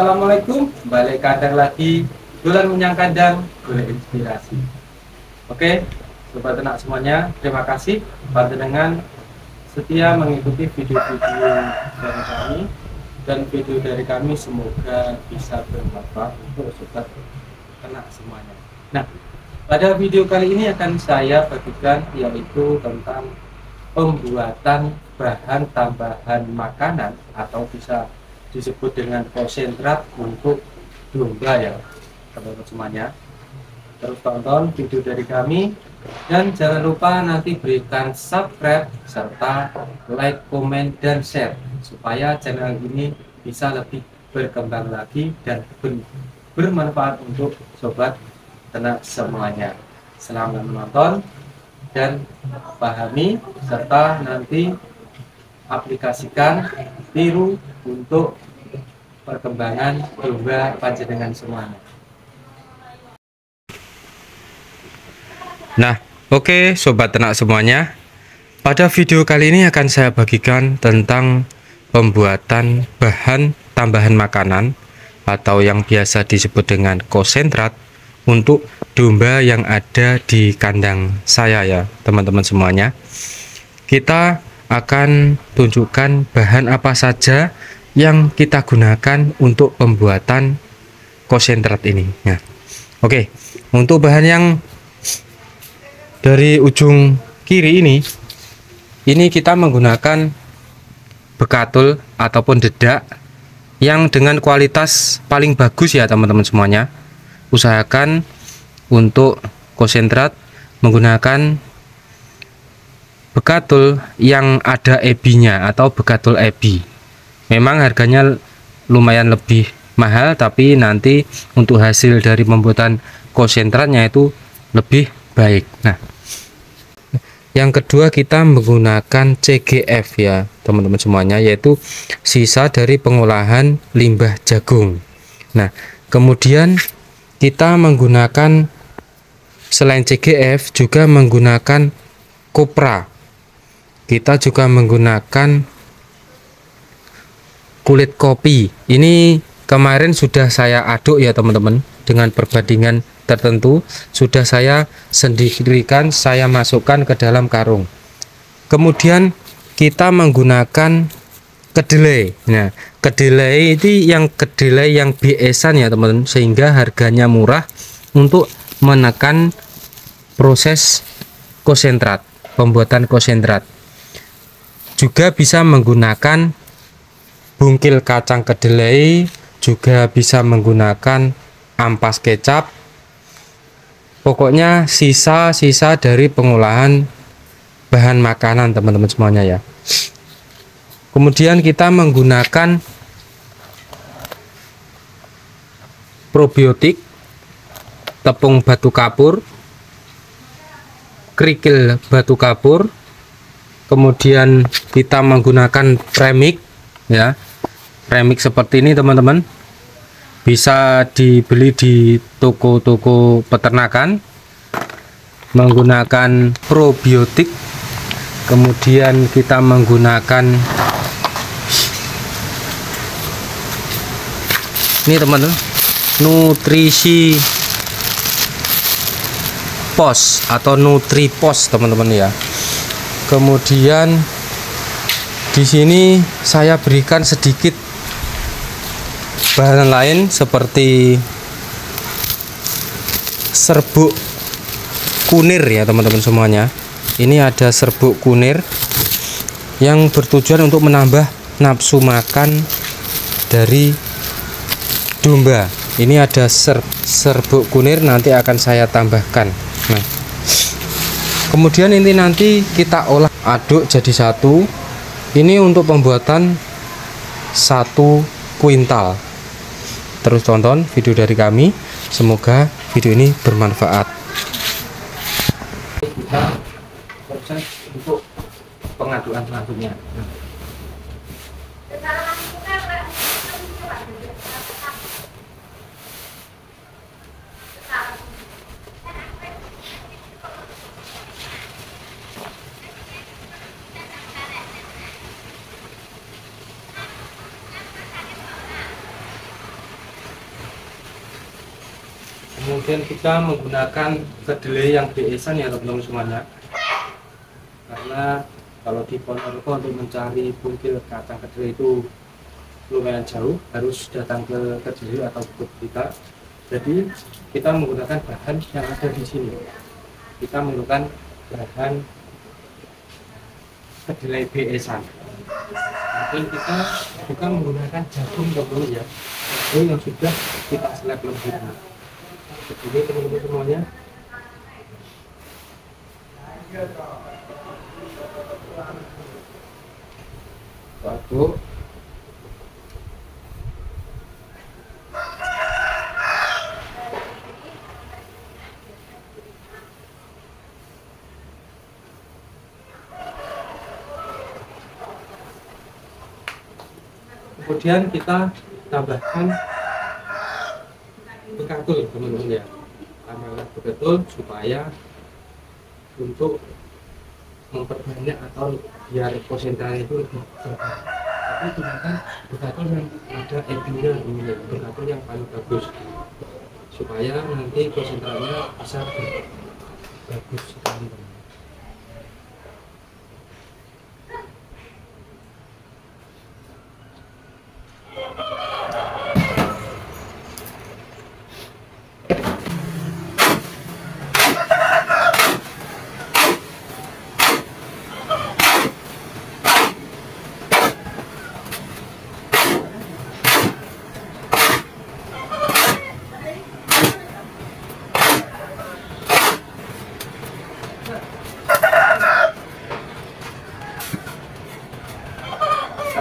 Assalamualaikum, balik kandang lagi, bulan menyang kandang, boleh inspirasi. Oke, sobat ternak semuanya, terima kasih panjenengan setia mengikuti video-video dari kami, dan video dari kami semoga bisa bermanfaat untuk sobat ternak semuanya. Nah, pada video kali ini akan saya bagikan yaitu tentang pembuatan bahan tambahan makanan atau bisa disebut dengan konsentrat untuk domba ya teman-teman semuanya. Terus tonton video dari kami dan jangan lupa nanti berikan subscribe serta like, komen, dan share supaya channel ini bisa lebih berkembang lagi dan bermanfaat untuk sobat ternak semuanya. Selamat menonton dan pahami serta nanti aplikasikan, tiru untuk perkembangan domba panjenengan semuanya. Nah, oke sobat ternak semuanya. Pada video kali ini akan saya bagikan tentang pembuatan bahan tambahan makanan atau yang biasa disebut dengan konsentrat untuk domba yang ada di kandang saya ya, teman-teman semuanya. Kita akan tunjukkan bahan apa saja yang kita gunakan untuk pembuatan konsentrat ini. Nah, oke, untuk bahan yang dari ujung kiri ini kita menggunakan bekatul ataupun dedak yang dengan kualitas paling bagus ya teman-teman semuanya. Usahakan untuk konsentrat menggunakan bekatul yang ada ebinya atau bekatul ebi. Memang harganya lumayan lebih mahal, tapi nanti untuk hasil dari pembuatan konsentratnya itu lebih baik. Nah, yang kedua kita menggunakan CGF ya teman-teman semuanya, yaitu sisa dari pengolahan limbah jagung. Nah, kemudian kita menggunakan selain CGF juga menggunakan kopra. Kita juga menggunakan kulit kopi. Ini kemarin sudah saya aduk ya teman-teman, dengan perbandingan tertentu sudah saya sendirikan, saya masukkan ke dalam karung. Kemudian kita menggunakan kedelai. Nah, kedelai ini yang kedelai yang BS-an ya teman-teman, sehingga harganya murah untuk menekan proses konsentrat, pembuatan konsentrat. Juga bisa menggunakan bungkil kacang kedelai, juga bisa menggunakan ampas kecap. Pokoknya sisa-sisa dari pengolahan bahan makanan teman-teman semuanya ya. Kemudian kita menggunakan probiotik, tepung batu kapur, kerikil batu kapur. Kemudian kita menggunakan premix ya. Premix seperti ini teman-teman, bisa dibeli di toko-toko peternakan. Menggunakan probiotik, kemudian kita menggunakan ini teman-teman, nutrisi pos atau nutripos teman-teman ya. Kemudian di sini saya berikan sedikit bahan lain seperti serbuk kunir ya teman-teman semuanya. Ini ada serbuk kunir yang bertujuan untuk menambah nafsu makan dari domba. Ini ada serbuk kunir, nanti akan saya tambahkan. Nah, kemudian ini nanti kita olah aduk jadi satu. Ini untuk pembuatan 1 kuintal. Terus tonton video dari kami, semoga video ini bermanfaat. Kita proses untuk pengaduan selanjutnya. kemudian kita menggunakan kedelai yang BS-an ya teman-teman semuanya, karena kalau di Ponorogo untuk mencari bungkil kacang kedelai itu lumayan jauh, harus datang ke kedelai atau kebun kita. Jadi kita menggunakan bahan yang ada di sini. Kita menggunakan bahan kedelai BS-an. Kemudian kita juga menggunakan jagung teman-teman ya, jagung yang sudah kita seleb lembut. Jadi teman-teman semuanya, aduk. Kemudian kita tambahkan bekatul teman-teman ya, tambahkan bekatul supaya untuk memperbanyak atau biar konsentrasi itu lebih banyak. Tapi gunakan bekatul yang ada epinya, bekatul yang paling bagus supaya nanti konsentrasinya bisa bagus sekali.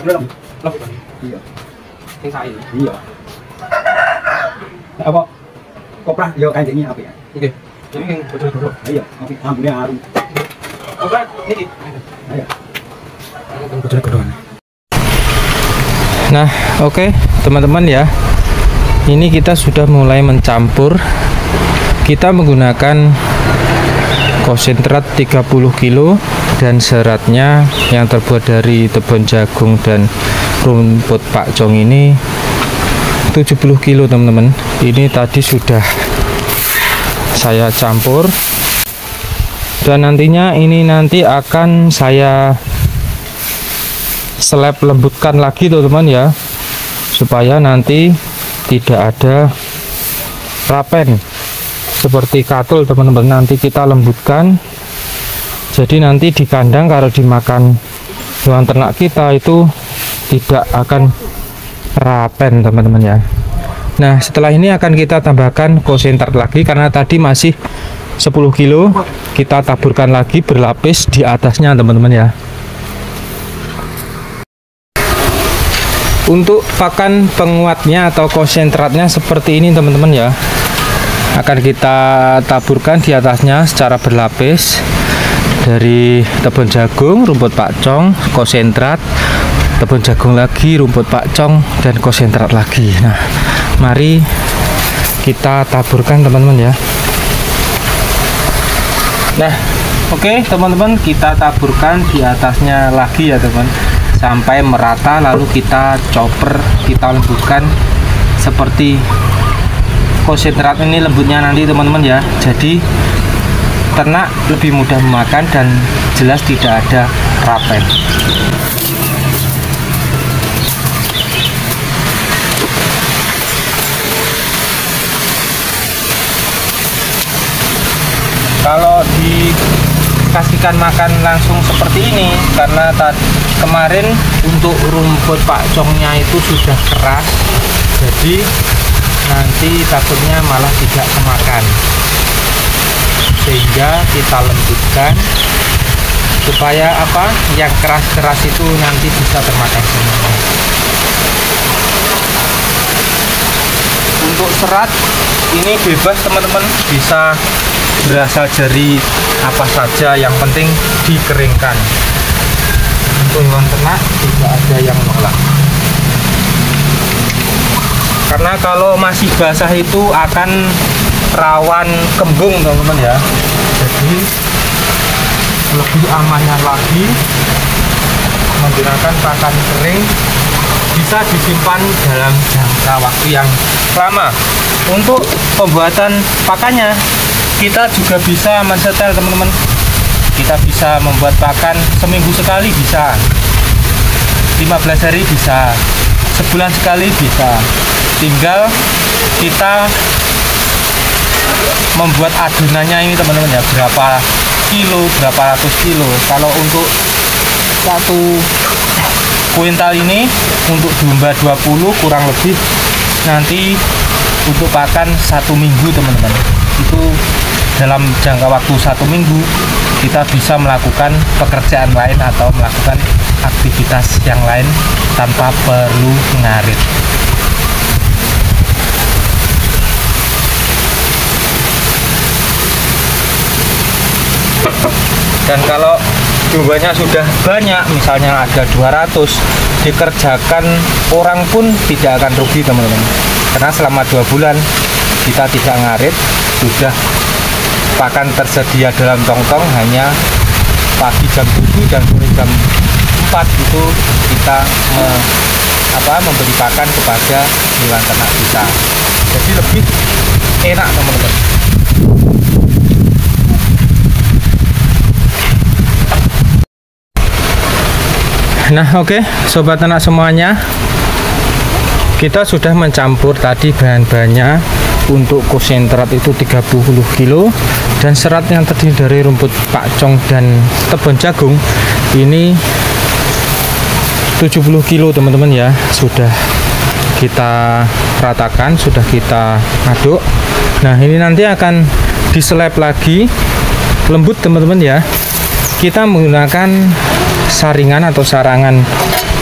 Belum. Iya. Yang saya. Iya. Apa? Kopra yo kan ini apa ya? Oke. Ini yang betul-betul. Iya, oke. Ambilnya harum. Kopra ini. Ayo. Betul-betul. Nah, oke, teman-teman ya. Ini kita sudah mulai mencampur. Kita menggunakan konsentrat 30 kilo dan seratnya yang terbuat dari tepung jagung dan rumput pakcong ini 70 kilo teman-teman. Ini tadi sudah saya campur dan nantinya ini nanti akan saya seleb lembutkan lagi teman-teman ya, supaya nanti tidak ada rapen seperti katul teman-teman. Nanti kita lembutkan, jadi nanti di kandang kalau dimakan hewan ternak kita itu tidak akan rapen teman-teman ya. Nah setelah ini akan kita tambahkan konsentrat lagi, karena tadi masih 10 kilo, kita taburkan lagi berlapis di atasnya teman-teman ya. Untuk pakan penguatnya atau konsentratnya seperti ini teman-teman ya, akan kita taburkan di atasnya secara berlapis dari tepung jagung, rumput pakcong, konsentrat, tepung jagung lagi, rumput pakcong, dan konsentrat lagi. Nah mari kita taburkan teman-teman ya. Nah oke teman-teman, kita taburkan di atasnya lagi ya teman, sampai merata, lalu kita chopper, kita lembutkan seperti konsentrat ini lembutnya nanti teman-teman ya. Jadi ternak lebih mudah memakan dan jelas tidak ada rapen. Kalau dikasihkan makan langsung seperti ini, karena kemarin untuk rumput pakcongnya itu sudah keras, jadi nanti takutnya malah tidak kemakan, sehingga kita lembutkan supaya apa, yang keras-keras itu nanti bisa termakan semua. Untuk serat ini bebas teman-teman, bisa berasal dari apa saja, yang penting dikeringkan. Untuk hewan ternak tidak ada yang menolak, karena kalau masih basah itu akan rawan kembung teman-teman ya. Jadi lebih amannya lagi menggunakan pakan kering di bisa disimpan dalam jangka waktu yang lama. Untuk pembuatan pakannya kita juga bisa mensetel teman-teman. Kita bisa membuat pakan seminggu sekali bisa, 15 hari bisa, sebulan sekali bisa. Tinggal kita membuat adonannya ini teman-teman ya, berapa kilo, berapa ratus kilo. Kalau untuk 1 kuintal ini untuk domba 20 kurang lebih nanti untuk pakan 1 minggu teman-teman. Itu dalam jangka waktu 1 minggu kita bisa melakukan pekerjaan lain atau melakukan aktivitas yang lain tanpa perlu ngarit. Dan kalau dombanya sudah banyak, misalnya ada 200, dikerjakan orang pun tidak akan rugi teman-teman, karena selama 2 bulan kita tidak ngarit, sudah pakan tersedia dalam tong-tong, hanya pagi jam 7 dan sore jam 4 itu kita memberi pakan kepada hewan ternak kita, jadi lebih enak teman-teman. Nah oke, sobat ternak semuanya, kita sudah mencampur tadi bahan-bahannya. Untuk konsentrat itu 30 kilo dan serat yang terdiri dari rumput pakcong dan tebon jagung ini 70 kilo teman-teman ya, sudah kita ratakan, sudah kita aduk. Nah ini nanti akan diseleb lagi lembut teman-teman ya. Kita menggunakan saringan atau sarangan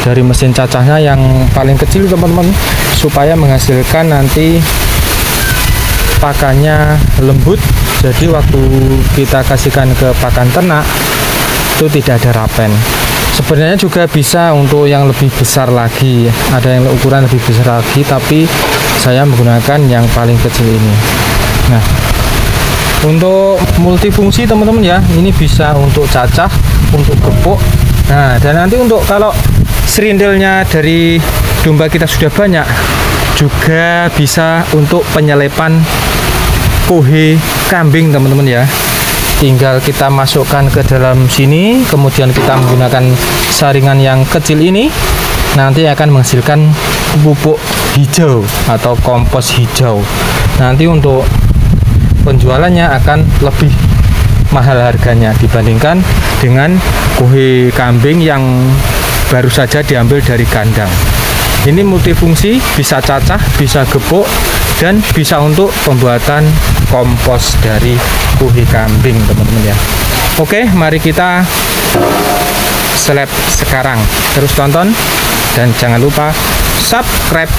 dari mesin cacahnya yang paling kecil teman-teman, supaya menghasilkan nanti pakannya lembut. Jadi waktu kita kasihkan ke pakan ternak itu tidak ada rapen. Sebenarnya juga bisa untuk yang lebih besar lagi, ada yang ukuran lebih besar lagi, tapi saya menggunakan yang paling kecil ini. Nah untuk multifungsi teman-teman ya, ini bisa untuk cacah, untuk gepuk. Nah dan nanti untuk kalau serindelnya dari domba kita sudah banyak, juga bisa untuk penyelepan kohe kambing teman-teman ya. Tinggal kita masukkan ke dalam sini, kemudian kita menggunakan saringan yang kecil ini, nanti akan menghasilkan pupuk hijau atau kompos hijau. Nanti untuk penjualannya akan lebih mahal harganya dibandingkan dengan kohe kambing yang baru saja diambil dari kandang. Ini multifungsi, bisa cacah, bisa gepuk, dan bisa untuk pembuatan kompos dari kohe kambing teman-teman ya. Oke, mari kita seleb sekarang. Terus tonton dan jangan lupa subscribe.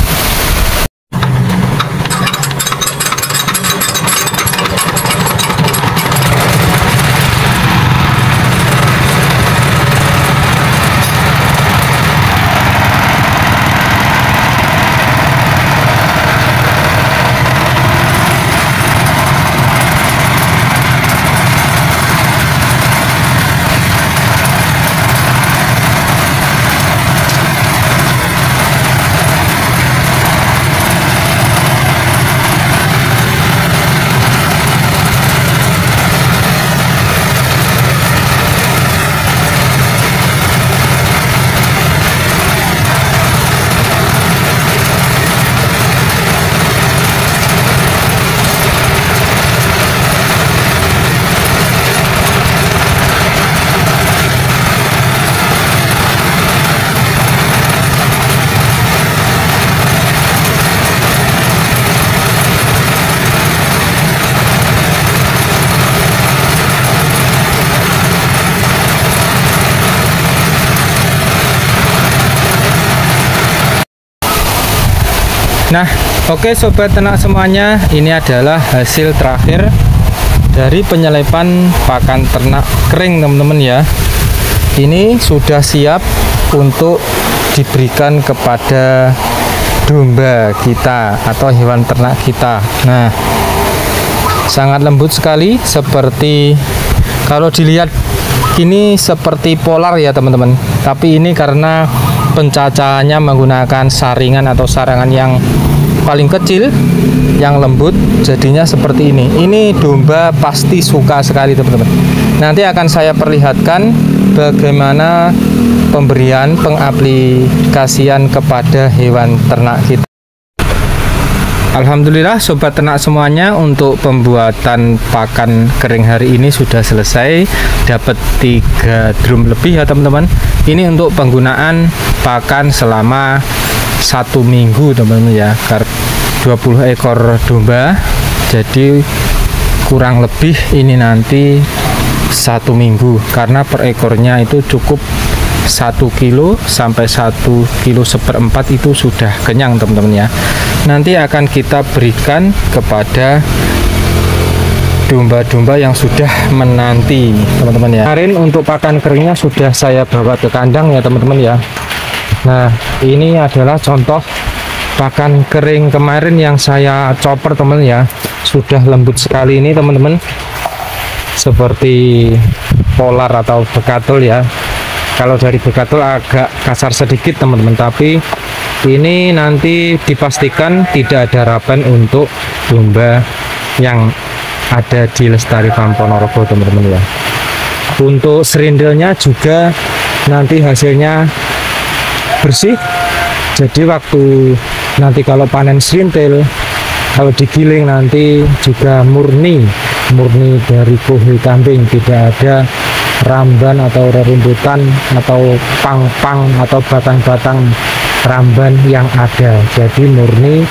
Nah oke sobat ternak semuanya, ini adalah hasil terakhir dari penyelepan pakan ternak kering teman-teman ya. Ini sudah siap untuk diberikan kepada domba kita atau hewan ternak kita. Nah sangat lembut sekali, seperti kalau dilihat ini seperti polar ya teman-teman, tapi ini karena pencacahannya menggunakan saringan atau sarangan yang paling kecil, yang lembut, jadinya seperti ini. Ini domba pasti suka sekali teman-teman. Nanti akan saya perlihatkan bagaimana pemberian pengaplikasian kepada hewan ternak kita. Alhamdulillah sobat ternak semuanya, untuk pembuatan pakan kering hari ini sudah selesai. Dapat 3 drum lebih ya teman-teman. Ini untuk penggunaan pakan selama 1 minggu teman-teman ya. 20 ekor domba, jadi kurang lebih ini nanti 1 minggu, karena per ekornya itu cukup 1 kilo sampai 1 kilo seperempat itu sudah kenyang teman-teman ya. Nanti akan kita berikan kepada domba-domba yang sudah menanti teman-teman ya. Kemarin untuk pakan keringnya sudah saya bawa ke kandang ya teman-teman ya. Nah, ini adalah contoh pakan kering kemarin yang saya chopper teman ya. Sudah lembut sekali ini teman-teman, seperti polar atau bekatul ya. Kalau dari bekatul agak kasar sedikit teman-teman, tapi ini nanti dipastikan tidak ada rapen untuk domba yang ada di Lestari Farm Ponorogo teman-teman ya. Untuk serindelnya juga nanti hasilnya bersih, jadi waktu nanti kalau panen serintil, kalau digiling nanti juga murni dari kuhil kambing, tidak ada ramban atau rerumputan atau pang-pang atau batang-batang ramban yang ada. Jadi murni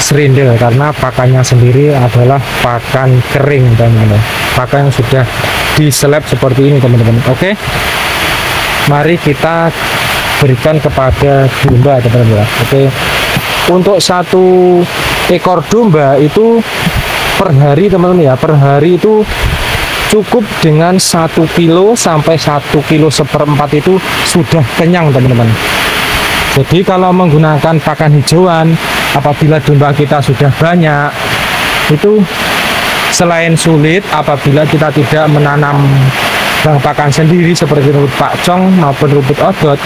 serindil, karena pakannya sendiri adalah pakan kering teman-teman, pakan yang sudah diseleb seperti ini teman-teman. Oke, mari kita berikan kepada domba teman-teman. Oke, untuk 1 ekor domba itu per hari teman-teman ya, per hari itu cukup dengan 1 kilo sampai 1 kilo seperempat itu sudah kenyang teman-teman. Jadi kalau menggunakan pakan hijauan, apabila domba kita sudah banyak, itu selain sulit apabila kita tidak menanam bahan pakan sendiri seperti rumput pakcong maupun rumput odot,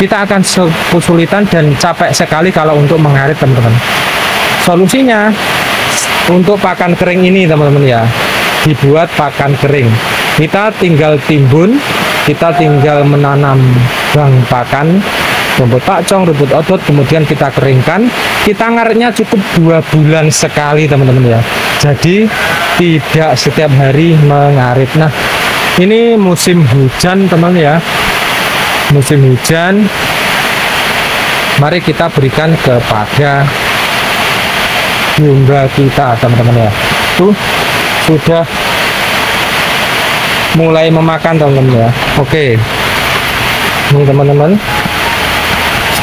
kita akan kesulitan dan capek sekali kalau untuk mengarit teman-teman. Solusinya untuk pakan kering ini teman-teman ya, dibuat pakan kering. Kita tinggal timbun, kita tinggal menanam bang pakan rumput pakcong, rumput odot, kemudian kita keringkan. Kita ngaritnya cukup 2 bulan sekali teman-teman ya. Jadi tidak setiap hari mengarit. Nah, ini musim hujan teman-teman ya, musim hujan. Mari kita berikan kepada domba kita teman-teman ya. Tuh sudah mulai memakan teman-teman ya. Oke, ini teman-teman,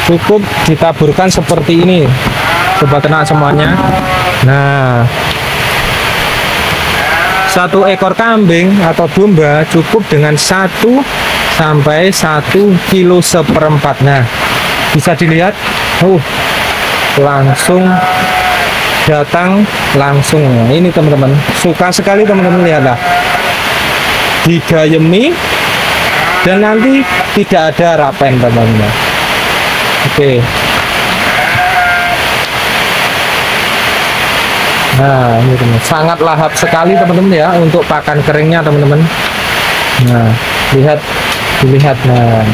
cukup ditaburkan seperti ini sobat ternak semuanya. Nah, 1 ekor kambing atau domba cukup dengan 1 sampai 1 kilo seperempat. Nah, bisa dilihat, langsung datang langsung. Ini teman-teman, suka sekali teman-teman, lihatlah, digayemi dan nanti tidak ada rapen teman-teman. Oke. Nah, ini teman, sangat lahap sekali teman-teman ya untuk pakan keringnya teman-teman. Nah, dilihat. Nah,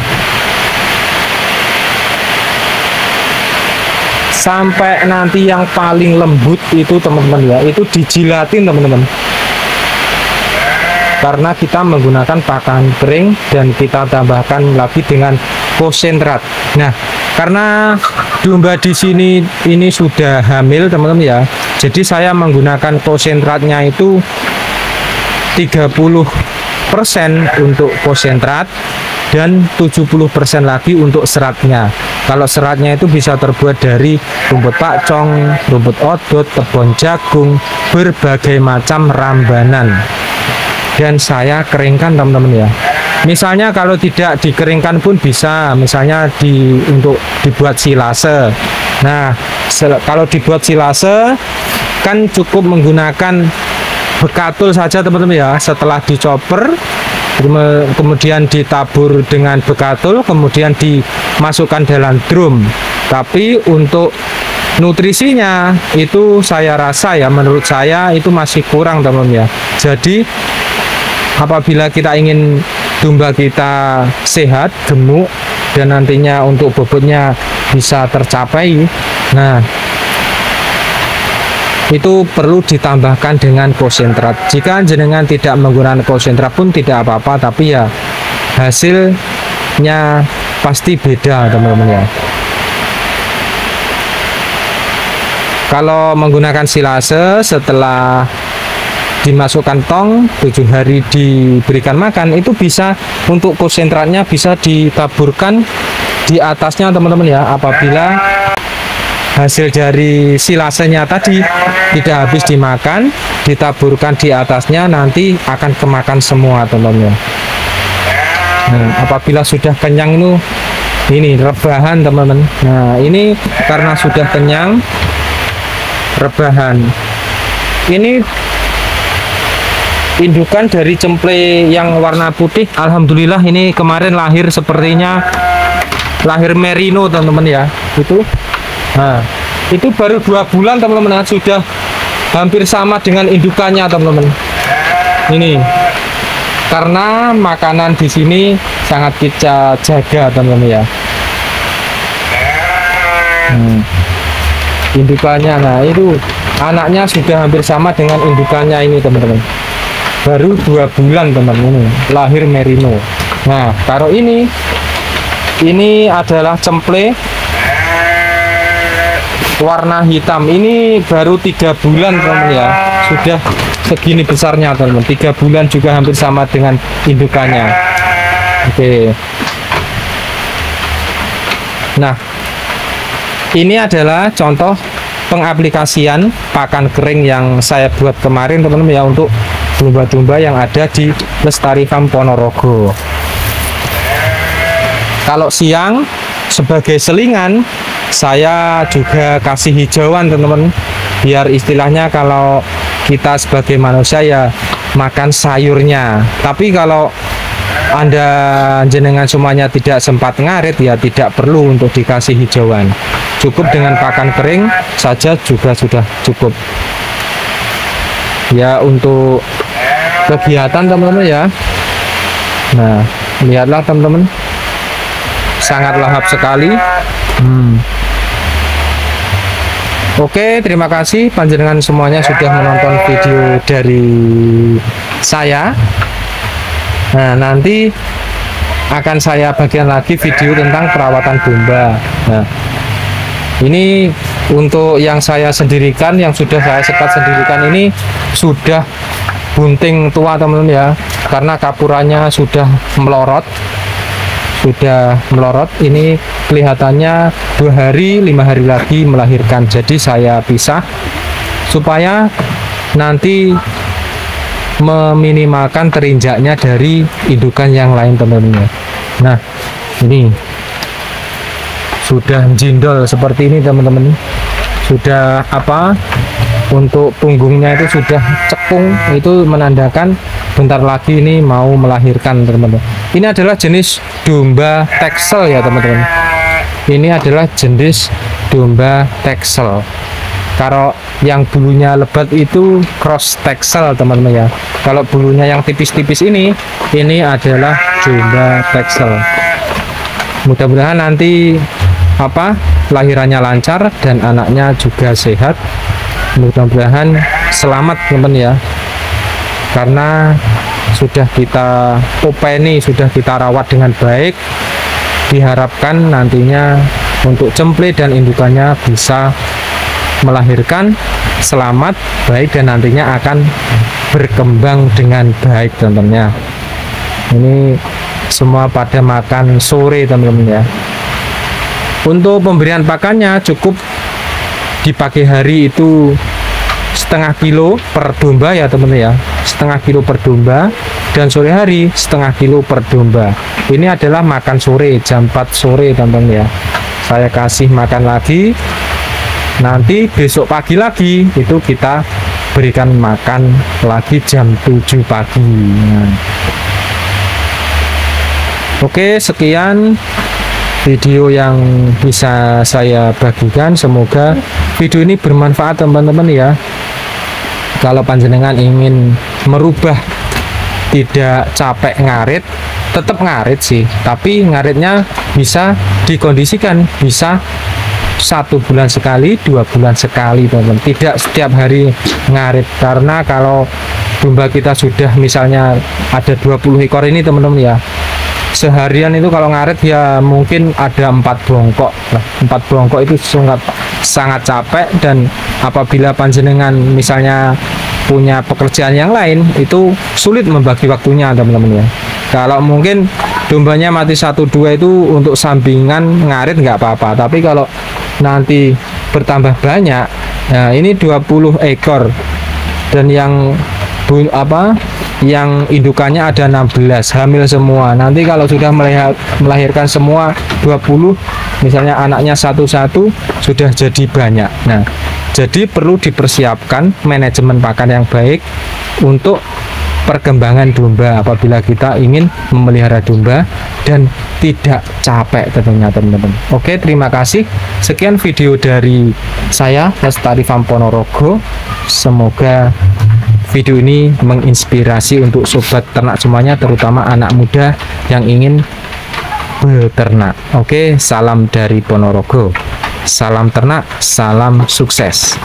sampai nanti yang paling lembut itu teman-teman ya, itu dijilatin teman-teman, karena kita menggunakan pakan kering dan kita tambahkan lagi dengan konsentrat. Nah, karena domba di sini ini sudah hamil teman-teman ya, jadi saya menggunakan konsentratnya itu 30% untuk konsentrat dan 70% lagi untuk seratnya. Kalau seratnya itu bisa terbuat dari rumput pakcong, rumput odot, tebon jagung, berbagai macam rambanan. Dan saya keringkan teman-teman ya. Misalnya kalau tidak dikeringkan pun bisa, misalnya untuk dibuat silase. Nah, kalau dibuat silase kan cukup menggunakan bekatul saja teman-teman ya. Setelah dicoper, kemudian ditabur dengan bekatul, kemudian dimasukkan dalam drum. Tapi untuk nutrisinya itu saya rasa ya, menurut saya itu masih kurang teman-teman ya. Jadi apabila kita ingin domba kita sehat, gemuk, dan nantinya untuk bobotnya bisa tercapai, nah itu perlu ditambahkan dengan konsentrat. Jika jenengan tidak menggunakan konsentrat pun tidak apa-apa, tapi ya hasilnya pasti beda teman-teman ya. Kalau menggunakan silase, setelah dimasukkan tong 7 hari diberikan makan, itu bisa untuk konsentratnya bisa ditaburkan di atasnya teman-teman ya. Apabila hasil dari silasenya tadi tidak habis dimakan, ditaburkan di atasnya, nanti akan kemakan semua teman-teman. Nah, apabila sudah kenyang ini rebahan teman-teman. Nah, ini karena sudah kenyang rebahan. Ini indukan dari cemple yang warna putih. Alhamdulillah ini kemarin lahir, sepertinya lahir merino teman-teman ya. Nah, itu baru 2 bulan teman-teman, sudah hampir sama dengan indukannya teman-teman. Ini karena makanan di sini sangat kita jaga teman-teman ya. Indukannya, nah itu anaknya sudah hampir sama dengan indukannya ini teman-teman. Baru 2 bulan teman-teman, ini lahir merino. Nah, kalau ini adalah cemple warna hitam, ini baru 3 bulan teman-teman ya, sudah segini besarnya teman-teman. 3 bulan juga hampir sama dengan indukannya. Oke. Nah, ini adalah contoh pengaplikasian pakan kering yang saya buat kemarin teman-teman ya, untuk domba-domba yang ada di Lestari Farm Ponorogo. Kalau siang sebagai selingan, saya juga kasih hijauan teman-teman, biar istilahnya kalau kita sebagai manusia ya makan sayurnya. Tapi kalau Anda jenengan semuanya tidak sempat ngarit, ya tidak perlu untuk dikasih hijauan, cukup dengan pakan kering saja juga sudah cukup ya untuk kegiatan teman-teman ya. Nah, lihatlah teman-teman, sangat lahap sekali. Oke, terima kasih panjenengan semuanya sudah menonton video dari saya. Nah, nanti akan saya bagian lagi video tentang perawatan domba. Nah, ini untuk yang saya sendirikan, yang sudah saya sekat sendirikan, ini sudah bunting tua teman-teman ya, karena kapurannya sudah melorot. Ini kelihatannya 2 hari 5 hari lagi melahirkan. Jadi saya pisah supaya nanti meminimalkan terinjaknya dari indukan yang lain teman-teman. Nah, ini sudah jindol seperti ini teman-teman, sudah untuk punggungnya itu sudah cekung, itu menandakan bentar lagi ini mau melahirkan teman-teman. Ini adalah jenis domba Texel ya teman-teman. Ini adalah jenis domba Texel. Kalau yang bulunya lebat itu cross Texel teman-teman ya. Kalau bulunya yang tipis-tipis ini adalah domba Texel. Mudah-mudahan nanti lahirannya lancar dan anaknya juga sehat. Mudah-mudahan selamat teman-teman ya, karena sudah kita openi, sudah kita rawat dengan baik. Diharapkan nantinya untuk cemple dan indukannya bisa melahirkan selamat, baik, dan nantinya akan berkembang dengan baik teman-teman ya. Ini semua pada makan sore teman-teman ya. Untuk pemberian pakannya cukup di pagi hari itu setengah kilo per domba ya teman-teman ya, setengah kilo per domba, dan sore hari setengah kilo per domba. Ini adalah makan sore jam 4 sore teman-teman ya. Saya kasih makan lagi, nanti besok pagi lagi itu kita berikan makan lagi jam 7 pagi. Nah, Oke, sekian video yang bisa saya bagikan. Semoga video ini bermanfaat teman-teman ya. Kalau panjenengan ingin merubah, tidak capek ngarit, tetap ngarit sih, tapi ngaritnya bisa dikondisikan, bisa 1 bulan sekali, 2 bulan sekali teman-teman, tidak setiap hari ngarit. Karena kalau domba kita sudah misalnya ada 20 ekor ini teman-teman ya, seharian itu kalau ngarit ya mungkin ada 4 bongkok. Nah, 4 bongkok itu sangat capek, dan apabila panjenengan misalnya punya pekerjaan yang lain, itu sulit membagi waktunya teman-teman ya. Kalau mungkin dombanya mati 1-2 itu untuk sampingan ngarit nggak apa-apa, tapi kalau nanti bertambah banyak, nah ini 20 ekor dan yang indukannya ada 16, hamil semua. Nanti kalau sudah melahirkan semua 20, misalnya anaknya satu-satu, sudah jadi banyak. Nah, jadi perlu dipersiapkan manajemen pakan yang baik untuk perkembangan domba apabila kita ingin memelihara domba dan tidak capek tentunya teman-teman. Oke, terima kasih. Sekian video dari saya, Lestari Farm Ponorogo. Semoga video ini menginspirasi untuk sobat ternak semuanya, terutama anak muda yang ingin beternak. Oke, salam dari Ponorogo. Salam ternak, salam sukses.